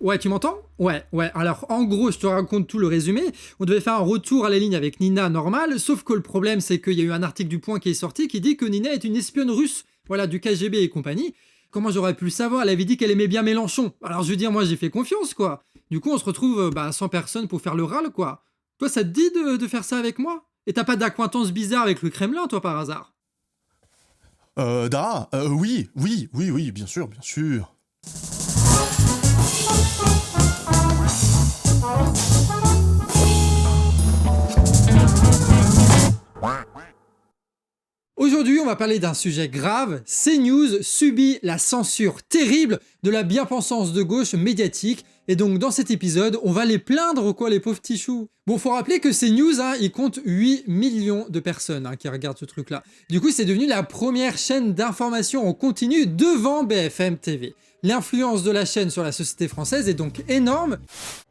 Ouais, tu m'entends? Ouais. Alors, en gros, je te raconte tout le résumé. On devait faire un retour à la ligne avec Nina normal, sauf que le problème, c'est qu'il y a eu un article du Point qui est sorti qui dit que Nina est une espionne russe, voilà, du KGB et compagnie. Comment j'aurais pu le savoir? Elle avait dit qu'elle aimait bien Mélenchon. Alors, je veux dire, moi, j'ai fait confiance, quoi. Du coup, on se retrouve, 100 personnes pour faire le râle, quoi. Toi, ça te dit de faire ça avec moi? Et t'as pas d'acquaintance bizarre avec le Kremlin, toi, par hasard? Oui, bien sûr. Aujourd'hui, on va parler d'un sujet grave. CNews subit la censure terrible de la bien-pensance de gauche médiatique. Et donc, dans cet épisode, on va les plaindre, quoi, les pauvres petits choux. Bon, faut rappeler que CNews, il compte 8 millions de personnes qui regardent ce truc-là. Du coup, c'est devenu la première chaîne d'information en continu devant BFM TV. L'influence de la chaîne sur la société française est donc énorme.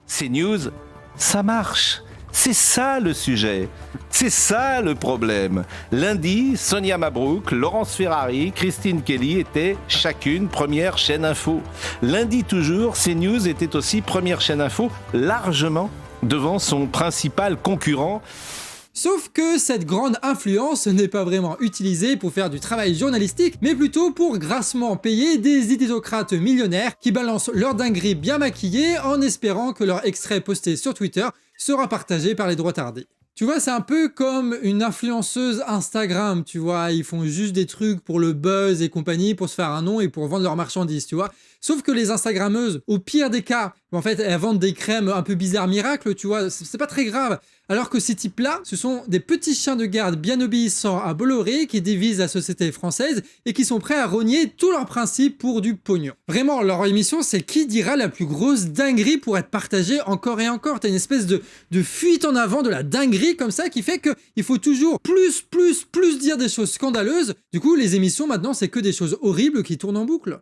CNews, ça marche. C'est ça le sujet, c'est ça le problème. Lundi, Sonia Mabrouk, Laurence Ferrari, Christine Kelly étaient chacune première chaîne info. Lundi toujours, CNews était aussi première chaîne info, largement devant son principal concurrent. Sauf que cette grande influence n'est pas vraiment utilisée pour faire du travail journalistique, mais plutôt pour grassement payer des idiocrates millionnaires qui balancent leur dinguerie bien maquillée en espérant que leur extrait posté sur Twitter sera partagé par les droitardés. Tu vois, c'est un peu comme une influenceuse Instagram, tu vois, ils font juste des trucs pour le buzz et compagnie, pour se faire un nom et pour vendre leurs marchandises, tu vois. Sauf que les Instagrammeuses, au pire des cas, en fait, elles vendent des crèmes un peu bizarres miracles, tu vois, c'est pas très grave. Alors que ces types-là, ce sont des petits chiens de garde bien obéissants à Bolloré qui divisent la société française et qui sont prêts à rogner tous leurs principes pour du pognon. Vraiment, leur émission, c'est qui dira la plus grosse dinguerie pour être partagée encore et encore. T'as une espèce de fuite en avant de la dinguerie comme ça qui fait qu'il faut toujours plus dire des choses scandaleuses. Du coup, les émissions maintenant, c'est que des choses horribles qui tournent en boucle.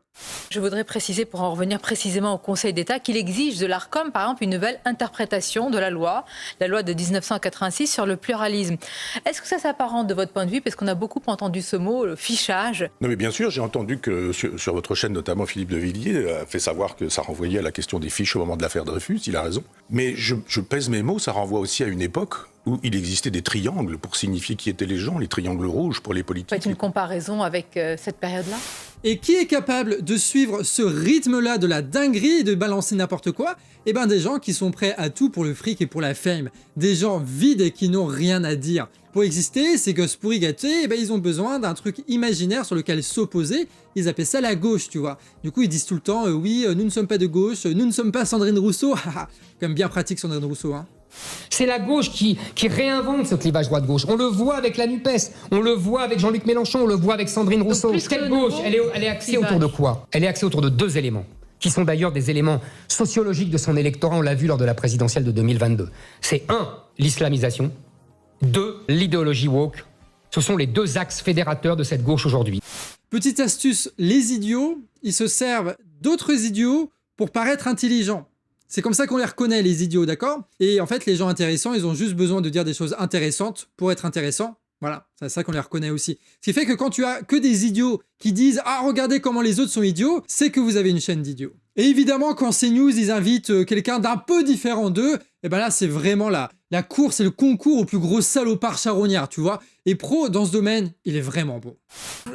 Je voudrais préciser, pour en revenir précisément au Conseil d'État, qu'il exige de l'Arcom, par exemple, une nouvelle interprétation de la loi de 1986 sur le pluralisme. Est-ce que ça s'apparente de votre point de vue? Parce qu'on a beaucoup entendu ce mot, le fichage. Non mais bien sûr, j'ai entendu que sur votre chaîne, notamment Philippe de Villiers a fait savoir que ça renvoyait à la question des fiches au moment de l'affaire Dreyfus, il a raison. Mais je pèse mes mots, ça renvoie aussi à une époque où il existait des triangles pour signifier qui étaient les gens, les triangles rouges pour les politiques. Faites une comparaison avec cette période-là? Et qui est capable de suivre ce rythme-là de la dinguerie et de balancer n'importe quoi? Eh ben des gens qui sont prêts à tout pour le fric et pour la fame. Des gens vides et qui n'ont rien à dire. Pour exister, ces gosses pourris gâtés, ils ont besoin d'un truc imaginaire sur lequel s'opposer. Ils appellent ça la gauche, tu vois. Du coup, ils disent tout le temps, oui, nous ne sommes pas de gauche, nous ne sommes pas Sandrine Rousseau. Comme bien pratique Sandrine Rousseau, hein. C'est la gauche qui réinvente ce clivage droite-gauche. On le voit avec la NUPES, on le voit avec Jean-Luc Mélenchon, on le voit avec Sandrine Rousseau. Cette gauche, elle est axée autour de quoi? Elle est axée autour de deux éléments, qui sont d'ailleurs des éléments sociologiques de son électorat, on l'a vu lors de la présidentielle de 2022. C'est 1, l'islamisation, 2, l'idéologie woke. Ce sont les deux axes fédérateurs de cette gauche aujourd'hui. Petite astuce, les idiots, ils se servent d'autres idiots pour paraître intelligents. C'est comme ça qu'on les reconnaît, les idiots, d'accord? Et en fait, les gens intéressants, ils ont juste besoin de dire des choses intéressantes pour être intéressants. Voilà, c'est ça qu'on les reconnaît aussi. Ce qui fait que quand tu as que des idiots qui disent « Ah, regardez comment les autres sont idiots », c'est que vous avez une chaîne d'idiots. Et évidemment, quand CNews, ils invitent quelqu'un d'un peu différent d'eux, et ben là, c'est vraiment la course et le concours au plus gros salopard charognard, tu vois. Et Pro, dans ce domaine, il est vraiment bon.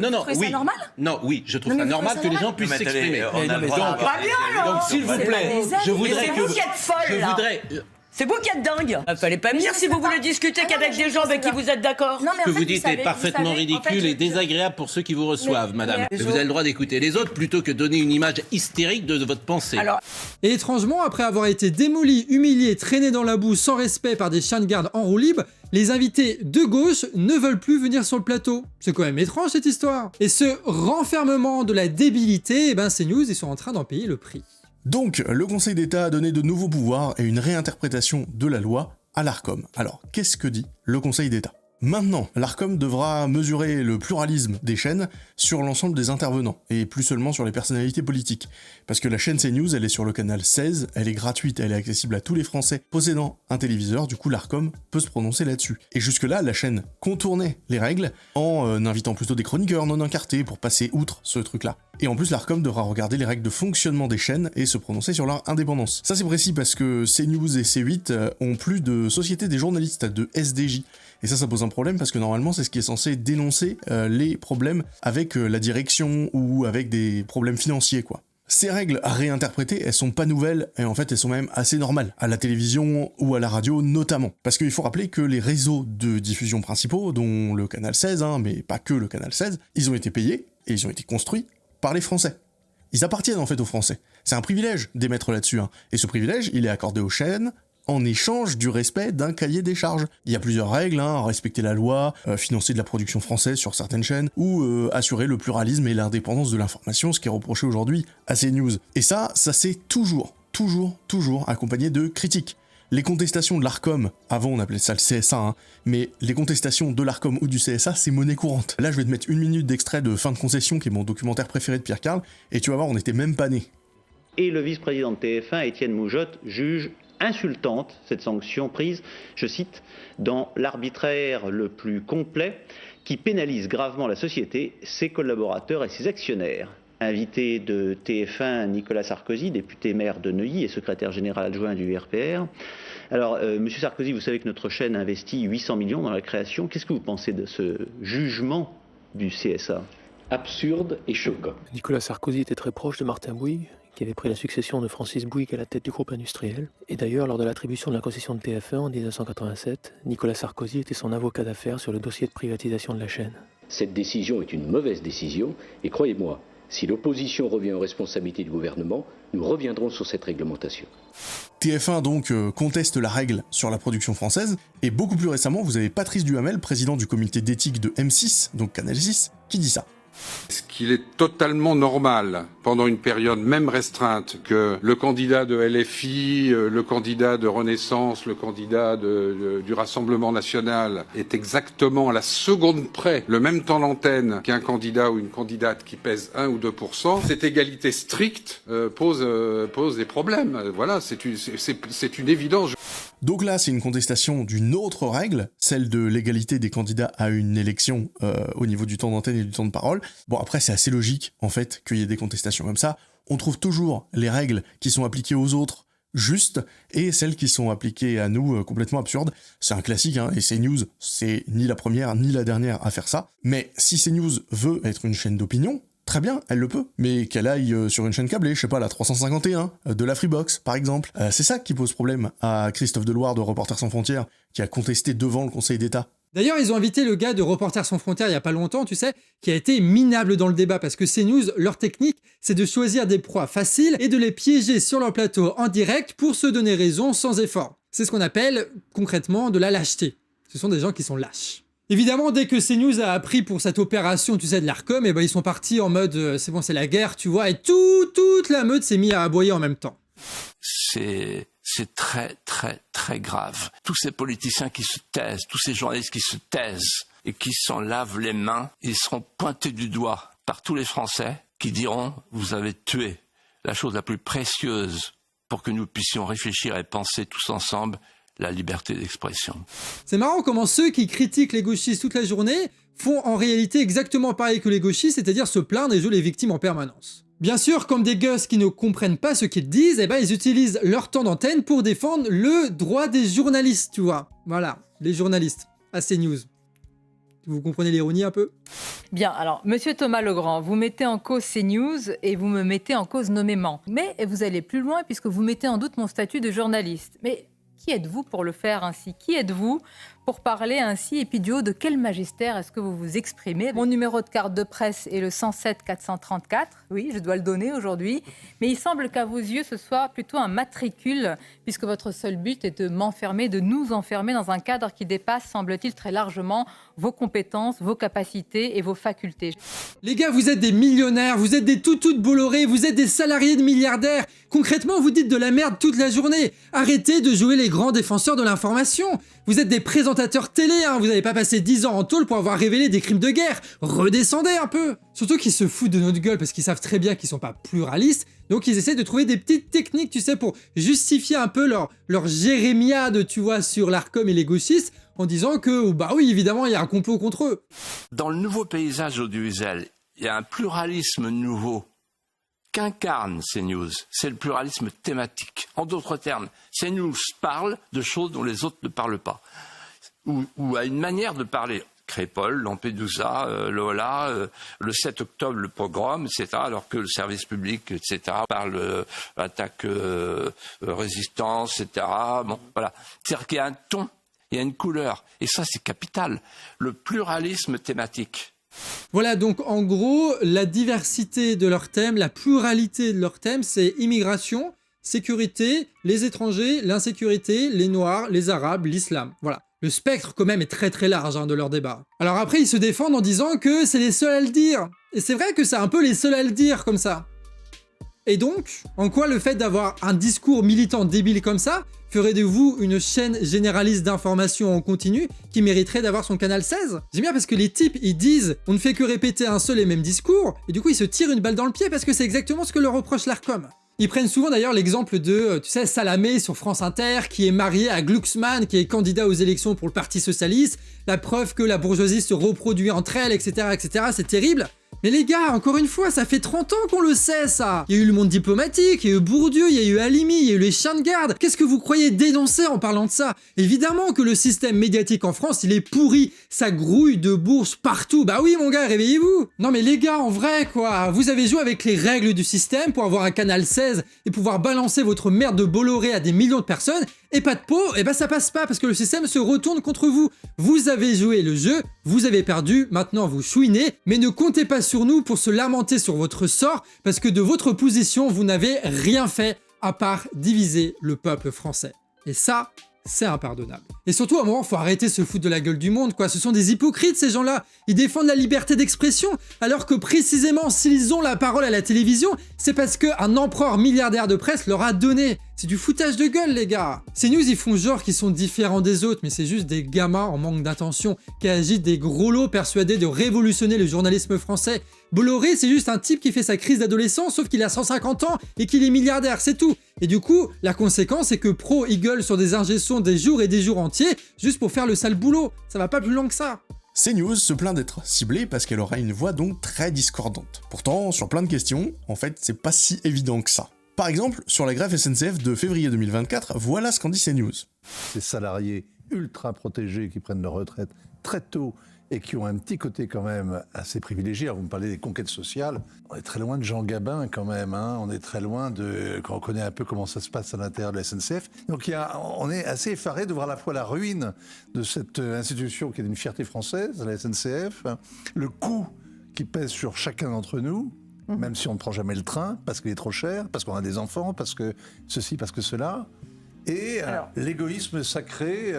Non, oui. Ça normal? Non, oui, je trouve ça normal que les gens puissent s'exprimer. Donc, s'il vous plaît, je voudrais que... C'est vous qui êtes folle, là. C'est vous qui êtes dingue. Fallait pas me dire si vous voulez discuter qu'avec des gens avec qui vous êtes d'accord. Ce que vous dites est parfaitement ridicule et désagréable pour ceux qui vous reçoivent, madame. Mais vous avez le droit d'écouter les autres plutôt que donner une image hystérique de votre pensée. Et étrangement, après avoir été démolis, humiliés, traînés dans la boue sans respect par des chiens de garde en roue libre, les invités de gauche ne veulent plus venir sur le plateau. C'est quand même étrange cette histoire. Et ce renfermement de la débilité, CNews, ils sont en train d'en payer le prix. Donc, le Conseil d'État a donné de nouveaux pouvoirs et une réinterprétation de la loi à l'Arcom. Alors, qu'est-ce que dit le Conseil d'État? Maintenant, l'Arcom devra mesurer le pluralisme des chaînes sur l'ensemble des intervenants, et plus seulement sur les personnalités politiques. Parce que la chaîne CNews, elle est sur le canal 16, elle est gratuite, elle est accessible à tous les Français possédant un téléviseur, du coup l'Arcom peut se prononcer là-dessus. Et jusque-là, la chaîne contournait les règles en invitant plutôt des chroniqueurs non incartés pour passer outre ce truc-là. Et en plus, l'Arcom devra regarder les règles de fonctionnement des chaînes et se prononcer sur leur indépendance. Ça c'est précis parce que CNews et C8 ont plus de Société des journalistes, de SDJ. Et ça pose un problème parce que normalement c'est ce qui est censé dénoncer les problèmes avec la direction ou avec des problèmes financiers quoi. Ces règles réinterprétées, elles sont pas nouvelles et en fait elles sont même assez normales, à la télévision ou à la radio notamment. Parce qu'il faut rappeler que les réseaux de diffusion principaux, dont le canal 16, mais pas que le canal 16, ils ont été payés et ils ont été construits par les Français. Ils appartiennent en fait aux Français. C'est un privilège d'émettre là-dessus, et ce privilège il est accordé aux chaînes, en échange du respect d'un cahier des charges. Il y a plusieurs règles, respecter la loi, financer de la production française sur certaines chaînes, ou assurer le pluralisme et l'indépendance de l'information, ce qui est reproché aujourd'hui à CNews. Et ça c'est toujours accompagné de critiques. Les contestations de l'Arcom, avant on appelait ça le CSA, mais les contestations de l'Arcom ou du CSA, c'est monnaie courante. Là je vais te mettre 1 minute d'extrait de Fin de concession, qui est mon documentaire préféré de Pierre Carl, et tu vas voir, on n'était même pas nés. Et le vice-président de TF1, Étienne Moujotte, juge insultante cette sanction prise, je cite, dans l'arbitraire le plus complet qui pénalise gravement la société, ses collaborateurs et ses actionnaires. Invité de TF1, Nicolas Sarkozy, député maire de Neuilly et secrétaire général adjoint du RPR. Alors, Monsieur Sarkozy, vous savez que notre chaîne investit 800 millions dans la création. Qu'est-ce que vous pensez de ce jugement du CSA ? Absurde et choquant. Nicolas Sarkozy était très proche de Martin Bouygues, qui avait pris la succession de Francis Bouygues à la tête du groupe industriel. Et d'ailleurs, lors de l'attribution de la concession de TF1 en 1987, Nicolas Sarkozy était son avocat d'affaires sur le dossier de privatisation de la chaîne. Cette décision est une mauvaise décision, et croyez-moi, si l'opposition revient aux responsabilités du gouvernement, nous reviendrons sur cette réglementation. TF1 donc conteste la règle sur la production française, et beaucoup plus récemment, vous avez Patrice Duhamel, président du comité d'éthique de M6, donc Canal 6, qui dit ça. Est-ce qu'il est totalement normal, pendant une période même restreinte, que le candidat de LFI, le candidat de Renaissance, le candidat du Rassemblement National ait exactement à la seconde près le même temps d'antenne qu'un candidat ou une candidate qui pèse 1 ou 2%? Cette égalité stricte pose des problèmes. Voilà, c'est une évidence. Donc là, c'est une contestation d'une autre règle, celle de l'égalité des candidats à une élection au niveau du temps d'antenne et du temps de parole. Bon, après, c'est assez logique, en fait, qu'il y ait des contestations comme ça. On trouve toujours les règles qui sont appliquées aux autres justes et celles qui sont appliquées à nous complètement absurdes. C'est un classique, et CNews, c'est ni la première ni la dernière à faire ça. Mais si CNews veut être une chaîne d'opinion, très bien, elle le peut, mais qu'elle aille sur une chaîne câblée, je sais pas, la 351, de la Freebox, par exemple. C'est ça qui pose problème à Christophe Deloire de Reporters sans frontières, qui a contesté devant le Conseil d'État. D'ailleurs, ils ont invité le gars de Reporters sans frontières il y a pas longtemps, tu sais, qui a été minable dans le débat, parce que CNews, leur technique, c'est de choisir des proies faciles et de les piéger sur leur plateau en direct pour se donner raison sans effort. C'est ce qu'on appelle, concrètement, de la lâcheté. Ce sont des gens qui sont lâches. Évidemment, dès que CNews a appris pour cette opération, tu sais, de l'Arcom, ils sont partis en mode c'est bon, c'est la guerre, tu vois, et toute la meute s'est mise à aboyer en même temps. C'est très, très, très grave. Tous ces politiciens qui se taisent, tous ces journalistes qui se taisent et qui s'en lavent les mains, ils seront pointés du doigt par tous les Français qui diront « Vous avez tué la chose la plus précieuse pour que nous puissions réfléchir et penser tous ensemble la liberté d'expression. » C'est marrant comment ceux qui critiquent les gauchistes toute la journée font en réalité exactement pareil que les gauchistes, c'est-à-dire se plaindre et jouer les victimes en permanence. Bien sûr, comme des gosses qui ne comprennent pas ce qu'ils disent, ils utilisent leur temps d'antenne pour défendre le droit des journalistes, tu vois. Voilà, les journalistes, à CNews. Vous comprenez l'ironie un peu? Bien, alors, monsieur Thomas Legrand, vous mettez en cause CNews et vous me mettez en cause nommément. Mais vous allez plus loin puisque vous mettez en doute mon statut de journaliste. Mais qui êtes-vous pour le faire ainsi? Qui êtes-vous pour parler ainsi? Et puis du haut de quel magistère est-ce que vous vous exprimez? Mon numéro de carte de presse est le 107 434. Oui, je dois le donner aujourd'hui. Mais il semble qu'à vos yeux, ce soit plutôt un matricule, puisque votre seul but est de m'enfermer, de nous enfermer dans un cadre qui dépasse, semble-t-il, très largement vos compétences, vos capacités et vos facultés. Les gars, vous êtes des millionnaires, vous êtes des toutous Bolloré, vous êtes des salariés de milliardaires. Concrètement, vous dites de la merde toute la journée. Arrêtez de jouer les des grands défenseurs de l'information. Vous êtes des présentateurs télé, hein. Vous n'avez pas passé 10 ans en tôle pour avoir révélé des crimes de guerre. Redescendez un peu. Surtout qu'ils se foutent de notre gueule parce qu'ils savent très bien qu'ils sont pas pluralistes. Donc ils essaient de trouver des petites techniques, tu sais, pour justifier un peu leur jérémiade, tu vois, sur l'Arcom et les gauchistes, en disant que, bah oui, évidemment, il y a un complot contre eux. Dans le nouveau paysage audiovisuel, il y a un pluralisme nouveau qu'incarne CNews, c'est le pluralisme thématique. En d'autres termes, CNews parle de choses dont les autres ne parlent pas, ou a une manière de parler. Crépol, Lampedusa, Lola, le 7 octobre, le pogrom, etc., alors que le service public, etc., parle attaque, résistance, etc., bon, voilà. C'est-à-dire qu'il y a un ton, il y a une couleur, et ça, c'est capital. Le pluralisme thématique. Voilà, donc en gros, la diversité de leurs thèmes, la pluralité de leurs thèmes, c'est immigration, sécurité, les étrangers, l'insécurité, les noirs, les arabes, l'islam. Voilà. Le spectre, quand même, est très très large hein, de leur débat. Alors après, ils se défendent en disant que c'est les seuls à le dire. Et c'est vrai que c'est un peu les seuls à le dire, comme ça. Et donc, en quoi le fait d'avoir un discours militant débile comme ça ferait de vous une chaîne généraliste d'information en continu qui mériterait d'avoir son canal 16 ? J'aime bien parce que les types, ils disent « on ne fait que répéter un seul et même discours » et du coup, ils se tirent une balle dans le pied parce que c'est exactement ce que leur reproche l'Arcom. Ils prennent souvent d'ailleurs l'exemple de, tu sais, Salamé sur France Inter, qui est marié à Glucksmann, qui est candidat aux élections pour le Parti Socialiste, la preuve que la bourgeoisie se reproduit entre elles, etc., etc., c'est terrible. Mais les gars, encore une fois, ça fait 30 ans qu'on le sait, ça. Il y a eu le monde diplomatique, il y a eu Bourdieu, il y a eu Halimi, il y a eu les chiens de garde. Qu'est-ce que vous croyez dénoncer en parlant de ça? Évidemment que le système médiatique en France, il est pourri. Ça grouille de bourses partout. Bah oui, mon gars, réveillez-vous. Non mais les gars, en vrai, quoi. Vous avez joué avec les règles du système pour avoir un canal 16 et pouvoir balancer votre merde de Bolloré à des millions de personnes. Et pas de peau, et bah ça passe pas parce que le système se retourne contre vous. Vous avez joué le jeu, vous avez perdu, maintenant vous chouinez, mais ne comptez pas sur nous pour se lamenter sur votre sort parce que de votre position, vous n'avez rien fait à part diviser le peuple français. Et ça, c'est impardonnable. Et surtout, à un moment, faut arrêter de se foutre de la gueule du monde, quoi. Ce sont des hypocrites, ces gens-là. Ils défendent la liberté d'expression, alors que précisément, s'ils ont la parole à la télévision, c'est parce qu'un empereur milliardaire de presse leur a donné. C'est du foutage de gueule, les gars. Ces news, ils font genre qu'ils sont différents des autres, mais c'est juste des gamins en manque d'attention qui agitent des gros lots persuadés de révolutionner le journalisme français. Bolloré, c'est juste un type qui fait sa crise d'adolescence, sauf qu'il a 150 ans et qu'il est milliardaire, c'est tout. Et du coup, la conséquence, c'est que Pro, il gueule sur des ingé-sons des jours et des jours entiers, juste pour faire le sale boulot. Ça va pas plus loin que ça. CNews se plaint d'être ciblée parce qu'elle aura une voix donc très discordante. Pourtant, sur plein de questions, en fait, c'est pas si évident que ça. Par exemple, sur la grève SNCF de février 2024, voilà ce qu'en dit CNews. Ces salariés ultra protégés qui prennent leur retraite très tôt et qui ont un petit côté quand même assez privilégié. Alors vous me parlez des conquêtes sociales, on est très loin de Jean Gabin quand même, hein. On est très loin de... quand on connaît un peu comment ça se passe à l'intérieur de la SNCF. Donc on est assez effaré de voir à la fois la ruine de cette institution qui est une fierté française, la SNCF, le coût qui pèse sur chacun d'entre nous, même si on ne prend jamais le train, parce qu'il est trop cher, parce qu'on a des enfants, parce que ceci, parce que cela, et l'égoïsme sacré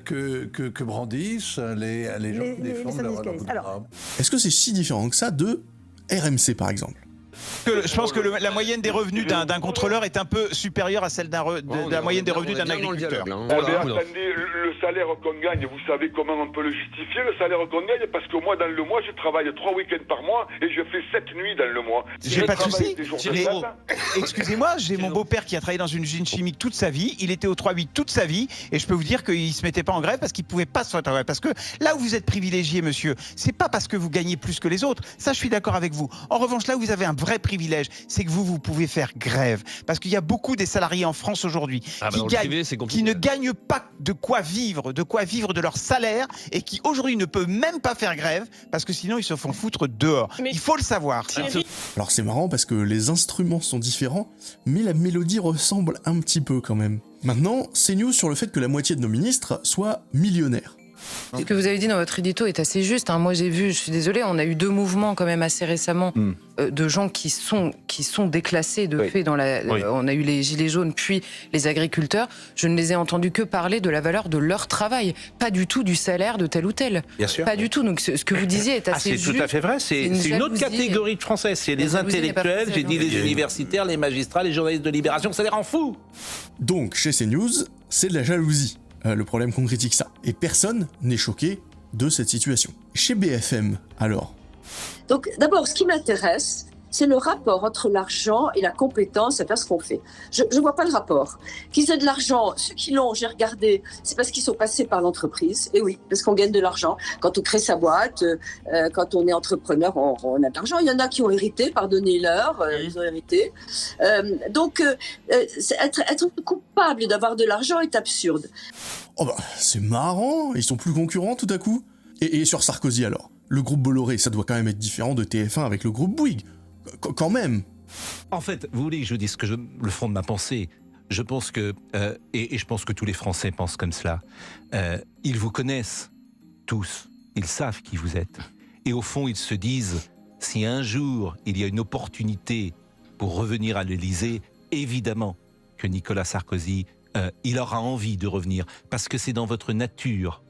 que brandissent les gens qui défendent leur bout de bras. Est-ce que c'est si différent que ça de RMC par exemple ? Je pense que la moyenne des revenus d'un contrôleur est un peu supérieure à celle de la moyenne des revenus d'un agriculteur. Attendez, le salaire qu'on gagne, vous savez comment on peut le justifier, le salaire qu'on gagne? Parce que moi, dans le mois, je travaille 3 week-ends par mois et je fais 7 nuits dans le mois. J'ai pas de souci. Excusez-moi, j'ai mon beau-père qui a travaillé dans une usine chimique toute sa vie. Il était au 3-8 toute sa vie et je peux vous dire qu'il se mettait pas en grève parce qu'il pouvait pas se mettre en grève. Parce que là où vous êtes privilégié, monsieur, c'est pas parce que vous gagnez plus que les autres. Ça, je suis d'accord avec vous. En revanche, là où vous avez un vrai privilège, c'est que vous pouvez faire grève. Parce qu'il y a beaucoup des salariés en France aujourd'hui qui ne gagnent pas de quoi vivre de leur salaire et qui aujourd'hui ne peuvent même pas faire grève parce que sinon ils se font foutre dehors. Mais il faut le savoir. Alors c'est marrant parce que les instruments sont différents, mais la mélodie ressemble un petit peu quand même. Maintenant, CNews sur le fait que la moitié de nos ministres soient millionnaires. Ce que vous avez dit dans votre édito est assez juste. Moi, j'ai vu, je suis désolée, on a eu 2 mouvements quand même assez récemment de gens qui sont déclassés de fait. On a eu les gilets jaunes, puis les agriculteurs. Je ne les ai entendus que parler de la valeur de leur travail, pas du tout du salaire de tel ou tel. Bien sûr. Pas du tout. Donc ce que vous disiez est assez juste. C'est tout à fait vrai. C'est une autre catégorie de Français. C'est les intellectuels, j'ai dit les universitaires, les magistrats, les journalistes de Libération. Ça les rend fous. Donc, chez CNews, c'est de la jalousie. Le problème qu'on critique ça. Et personne n'est choqué de cette situation. Chez BFM, alors? Donc d'abord, ce qui m'intéresse, c'est le rapport entre l'argent et la compétence à faire ce qu'on fait. Je ne vois pas le rapport. Qu'ils aient de l'argent, ceux qui l'ont, j'ai regardé, c'est parce qu'ils sont passés par l'entreprise. Et oui, parce qu'on gagne de l'argent. Quand on crée sa boîte, quand on est entrepreneur, on a de l'argent. Il y en a qui ont hérité, pardonnez-leur, ils ont hérité. Donc, être coupable d'avoir de l'argent est absurde. Oh bah, c'est marrant, ils sont plus concurrents tout à coup. Et sur Sarkozy alors? Le groupe Bolloré, ça doit quand même être différent de TF1 avec le groupe Bouygues. Quand même. En fait, vous voulez que je dise le fond de ma pensée? Je pense que, et je pense que tous les Français pensent comme cela, ils vous connaissent tous, ils savent qui vous êtes. Et au fond, ils se disent, si un jour il y a une opportunité pour revenir à l'Élysée, évidemment que Nicolas Sarkozy, il aura envie de revenir, parce que c'est dans votre nature.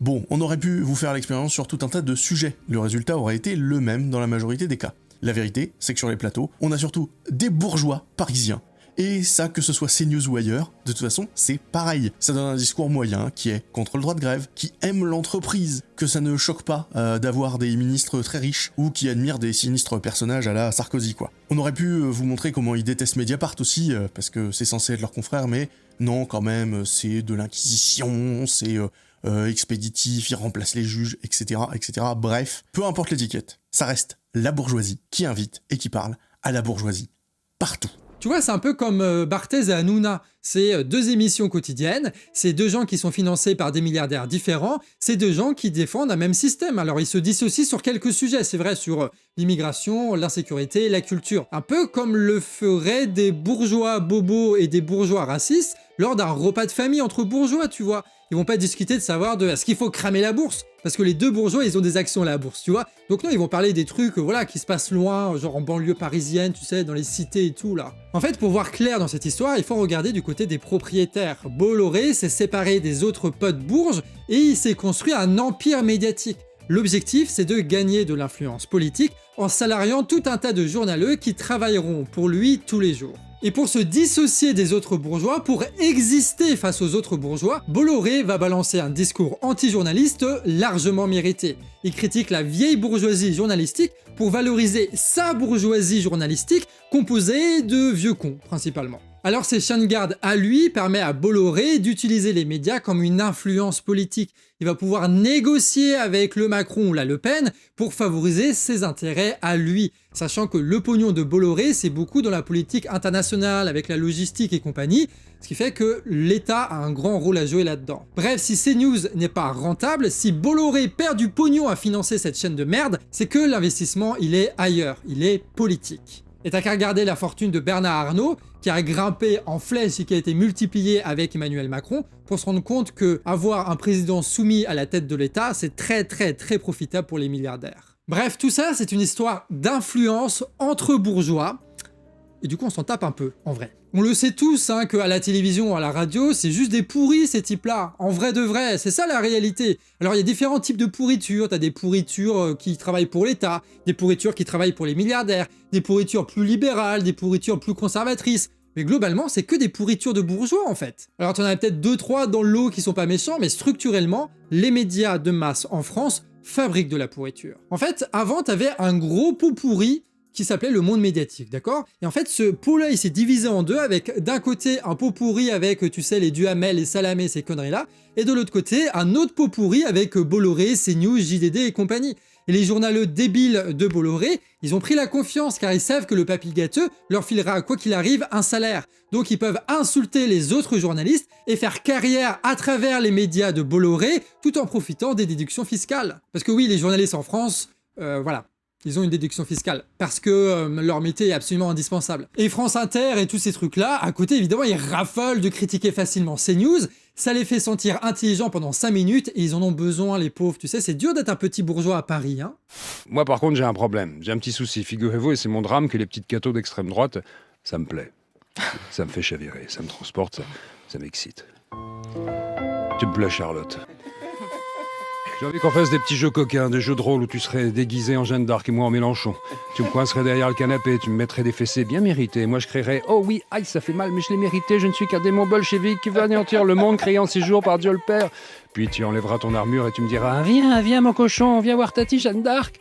Bon, on aurait pu vous faire l'expérience sur tout un tas de sujets. Le résultat aurait été le même dans la majorité des cas. La vérité, c'est que sur les plateaux, on a surtout des bourgeois parisiens. Et ça, que ce soit CNews ou ailleurs, de toute façon, c'est pareil. Ça donne un discours moyen qui est contre le droit de grève, qui aime l'entreprise, que ça ne choque pas d'avoir des ministres très riches ou qui admirent des sinistres personnages à la Sarkozy, quoi. On aurait pu vous montrer comment ils détestent Mediapart aussi, parce que c'est censé être leur confrère, mais non, quand même, c'est de l'inquisition, c'est expéditif, ils remplacent les juges, etc., etc. Bref, peu importe l'étiquette, ça reste la bourgeoisie qui invite et qui parle à la bourgeoisie. Partout. Tu vois, c'est un peu comme Barthez et Hanouna. C'est 2 émissions quotidiennes, c'est 2 gens qui sont financés par des milliardaires différents, c'est 2 gens qui défendent un même système. Alors ils se dissocient sur quelques sujets, c'est vrai, sur l'immigration, l'insécurité, la culture. Un peu comme le feraient des bourgeois bobos et des bourgeois racistes lors d'un repas de famille entre bourgeois, tu vois. Ils vont pas discuter de savoir est-ce qu'il faut cramer la bourse, parce que les 2 bourgeois, ils ont des actions à la bourse, tu vois. Donc non, ils vont parler des trucs, voilà, qui se passent loin, genre en banlieue parisienne, tu sais, dans les cités et tout, là. En fait, pour voir clair dans cette histoire, il faut regarder du côté des propriétaires. Bolloré s'est séparé des autres potes bourges et il s'est construit un empire médiatique. L'objectif, c'est de gagner de l'influence politique en salariant tout un tas de journaleux qui travailleront pour lui tous les jours. Et pour se dissocier des autres bourgeois, pour exister face aux autres bourgeois, Bolloré va balancer un discours anti-journaliste largement mérité. Il critique la vieille bourgeoisie journalistique pour valoriser sa bourgeoisie journalistique composée de vieux cons, principalement. Alors ces chiens de garde à lui permet à Bolloré d'utiliser les médias comme une influence politique. Il va pouvoir négocier avec le Macron ou la Le Pen pour favoriser ses intérêts à lui. Sachant que le pognon de Bolloré, c'est beaucoup dans la politique internationale, avec la logistique et compagnie, ce qui fait que l'État a un grand rôle à jouer là-dedans. Bref, si CNews n'est pas rentable, si Bolloré perd du pognon à financer cette chaîne de merde, c'est que l'investissement, il est ailleurs, il est politique. Et t'as qu'à regarder la fortune de Bernard Arnault, qui a grimpé en flèche et qui a été multipliée avec Emmanuel Macron, pour se rendre compte que avoir un président soumis à la tête de l'État, c'est très profitable pour les milliardaires. Bref, tout ça, c'est une histoire d'influence entre bourgeois, et du coup on s'en tape un peu, en vrai. On le sait tous, hein, qu'à la télévision ou à la radio, c'est juste des pourris ces types-là, en vrai de vrai, c'est ça la réalité. Alors il y a différents types de pourritures, t'as des pourritures qui travaillent pour l'État, des pourritures qui travaillent pour les milliardaires, des pourritures plus libérales, des pourritures plus conservatrices, mais globalement c'est que des pourritures de bourgeois en fait. Alors t'en as peut-être 2-3 dans le lot qui sont pas méchants, mais structurellement, les médias de masse en France fabriquent de la pourriture. En fait, avant t'avais un gros pot pourri qui s'appelait le monde médiatique, d'accord? Et en fait, ce pot-là, il s'est divisé en deux avec, d'un côté, un pot pourri avec, tu sais, les Duhamel, les Salamé, ces conneries-là, et de l'autre côté, un autre pot pourri avec Bolloré, CNews, JDD et compagnie. Et les journaleux débiles de Bolloré, ils ont pris la confiance car ils savent que le papy gâteux leur filera, quoi qu'il arrive, un salaire. Donc ils peuvent insulter les autres journalistes et faire carrière à travers les médias de Bolloré tout en profitant des déductions fiscales. Parce que oui, les journalistes en France, voilà. Ils ont une déduction fiscale, parce que leur métier est absolument indispensable. Et France Inter et tous ces trucs-là, à côté, évidemment, ils raffolent de critiquer facilement CNews. Ça les fait sentir intelligents pendant 5 minutes et ils en ont besoin, les pauvres. Tu sais, c'est dur d'être un petit bourgeois à Paris, hein. Moi, par contre, j'ai un problème. J'ai un petit souci, figurez-vous, et c'est mon drame que les petites cathos d'extrême droite, ça me plaît. Ça me fait chavirer, ça me transporte, ça m'excite. Tu me plais, Charlotte. J'ai envie qu'on fasse des petits jeux coquins, des jeux de rôle où tu serais déguisé en Jeanne d'Arc et moi en Mélenchon. Tu me coincerais derrière le canapé, tu me mettrais des fessées bien méritées. Moi je crierais « Oh oui, aïe, ça fait mal, mais je l'ai mérité, je ne suis qu'un démon bolchevique qui va anéantir le monde créé en 6 jours par Dieu le Père. » Puis tu enlèveras ton armure et tu me diras « Viens mon cochon, viens voir Tati Jeanne d'Arc. »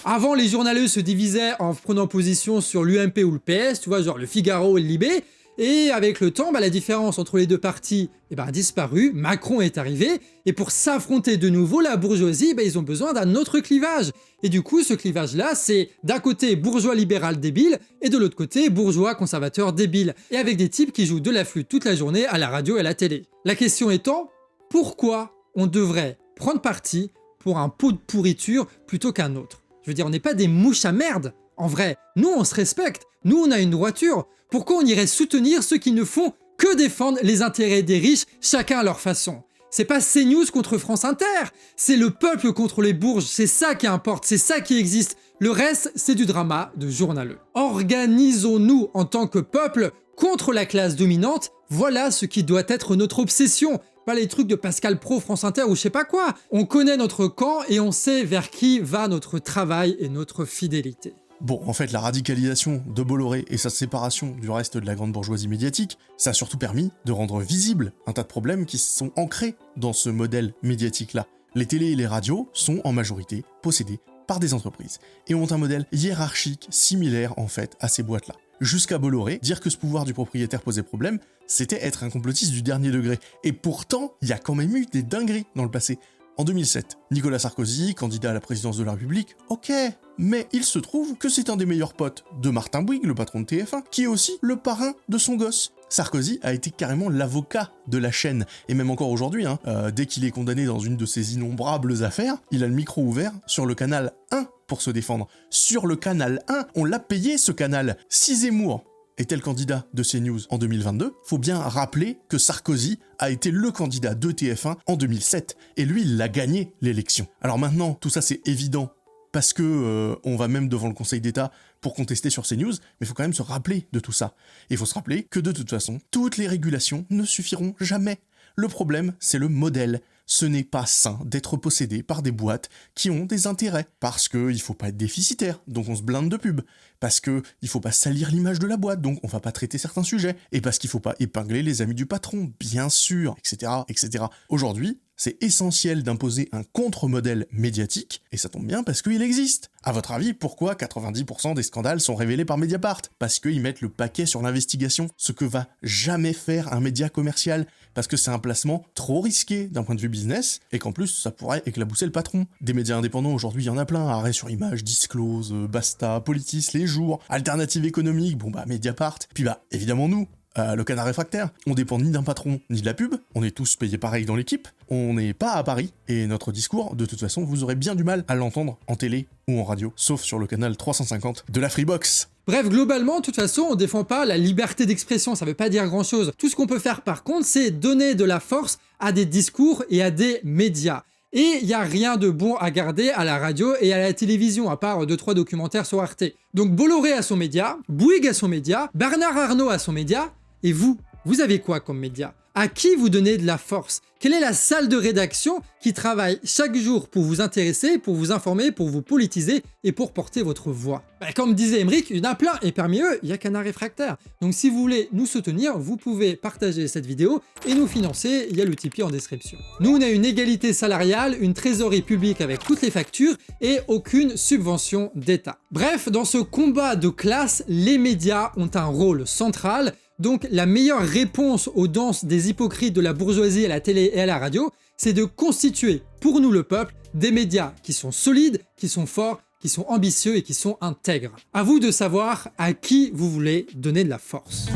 Avant, les journaleux se divisaient en prenant position sur l'UMP ou le PS, tu vois, genre le Figaro et le Libé. Et avec le temps, la différence entre les deux partis a disparu, Macron est arrivé, et pour s'affronter de nouveau, la bourgeoisie, ils ont besoin d'un autre clivage. Et du coup, ce clivage-là, c'est d'un côté bourgeois libéral débile, et de l'autre côté bourgeois conservateur débile, et avec des types qui jouent de la flûte toute la journée à la radio et à la télé. La question étant, pourquoi on devrait prendre parti pour un pot de pourriture plutôt qu'un autre? Je veux dire, on n'est pas des mouches à merde. En vrai, nous on se respecte, nous on a une droiture. Pourquoi on irait soutenir ceux qui ne font que défendre les intérêts des riches, chacun à leur façon? C'est pas CNews contre France Inter, c'est le peuple contre les bourges, c'est ça qui importe, c'est ça qui existe. Le reste, c'est du drama de journaleux. Organisons-nous en tant que peuple contre la classe dominante, voilà ce qui doit être notre obsession. Pas les trucs de Pascal Pro, France Inter ou je sais pas quoi. On connaît notre camp et on sait vers qui va notre travail et notre fidélité. Bon, en fait, la radicalisation de Bolloré et sa séparation du reste de la grande bourgeoisie médiatique, ça a surtout permis de rendre visible un tas de problèmes qui sont ancrés dans ce modèle médiatique-là. Les télés et les radios sont en majorité possédés par des entreprises et ont un modèle hiérarchique similaire en fait à ces boîtes-là. Jusqu'à Bolloré, dire que ce pouvoir du propriétaire posait problème, c'était être un complotiste du dernier degré. Et pourtant, il y a quand même eu des dingueries dans le passé. En 2007, Nicolas Sarkozy, candidat à la présidence de la République, ok, mais il se trouve que c'est un des meilleurs potes de Martin Bouygues, le patron de TF1, qui est aussi le parrain de son gosse. Sarkozy a été carrément l'avocat de la chaîne, et même encore aujourd'hui, dès qu'il est condamné dans une de ses innombrables affaires, il a le micro ouvert sur le canal 1 pour se défendre. Sur le canal 1, on l'a payé ce canal. Si Zemmour était le candidat de CNews en 2022, faut bien rappeler que Sarkozy a été le candidat de TF1 en 2007, et lui il a gagné l'élection. Alors maintenant, tout ça c'est évident, parce que on va même devant le Conseil d'État pour contester sur CNews, mais il faut quand même se rappeler de tout ça. Et il faut se rappeler que de toute façon, toutes les régulations ne suffiront jamais. Le problème, c'est le modèle. Ce n'est pas sain d'être possédé par des boîtes qui ont des intérêts. Parce qu'il faut pas être déficitaire, donc on se blinde de pub. Parce qu'il faut pas salir l'image de la boîte, donc on va pas traiter certains sujets. Et parce qu'il faut pas épingler les amis du patron, bien sûr, etc., etc. Aujourd'hui, c'est essentiel d'imposer un contre-modèle médiatique, et ça tombe bien parce qu'il existe. À votre avis, pourquoi 90% des scandales sont révélés par Mediapart? Parce qu'ils mettent le paquet sur l'investigation, ce que va jamais faire un média commercial, parce que c'est un placement trop risqué d'un point de vue business, et qu'en plus ça pourrait éclabousser le patron. Des médias indépendants aujourd'hui, il y en a plein, Arrêt sur Image, Disclose, Basta, Politis, Les Jours, Alternative économique, Mediapart, puis évidemment nous. Le Canard réfractaire, on dépend ni d'un patron ni de la pub, on est tous payés pareil dans l'équipe, on n'est pas à Paris, et notre discours, de toute façon, vous aurez bien du mal à l'entendre en télé ou en radio, sauf sur le canal 350 de la Freebox. Bref, globalement, de toute façon, on défend pas la liberté d'expression, ça veut pas dire grand chose. Tout ce qu'on peut faire par contre, c'est donner de la force à des discours et à des médias. Et il n'y a rien de bon à garder à la radio et à la télévision, à part 2-3 documentaires sur Arte. Donc Bolloré a son média, Bouygues a son média, Bernard Arnault a son média, et vous avez quoi comme média? À qui vous donnez de la force? Quelle est la salle de rédaction qui travaille chaque jour pour vous intéresser, pour vous informer, pour vous politiser et pour porter votre voix? Comme disait Emmerich, il y en a plein, et parmi eux, il y a Canard réfractaire. Donc si vous voulez nous soutenir, vous pouvez partager cette vidéo et nous financer, il y a le Tipeee en description. Nous, on a une égalité salariale, une trésorerie publique avec toutes les factures et aucune subvention d'État. Bref, dans ce combat de classe, les médias ont un rôle central. Donc la meilleure réponse aux danses des hypocrites de la bourgeoisie à la télé et à la radio, c'est de constituer pour nous le peuple des médias qui sont solides, qui sont forts, qui sont ambitieux et qui sont intègres. À vous de savoir à qui vous voulez donner de la force.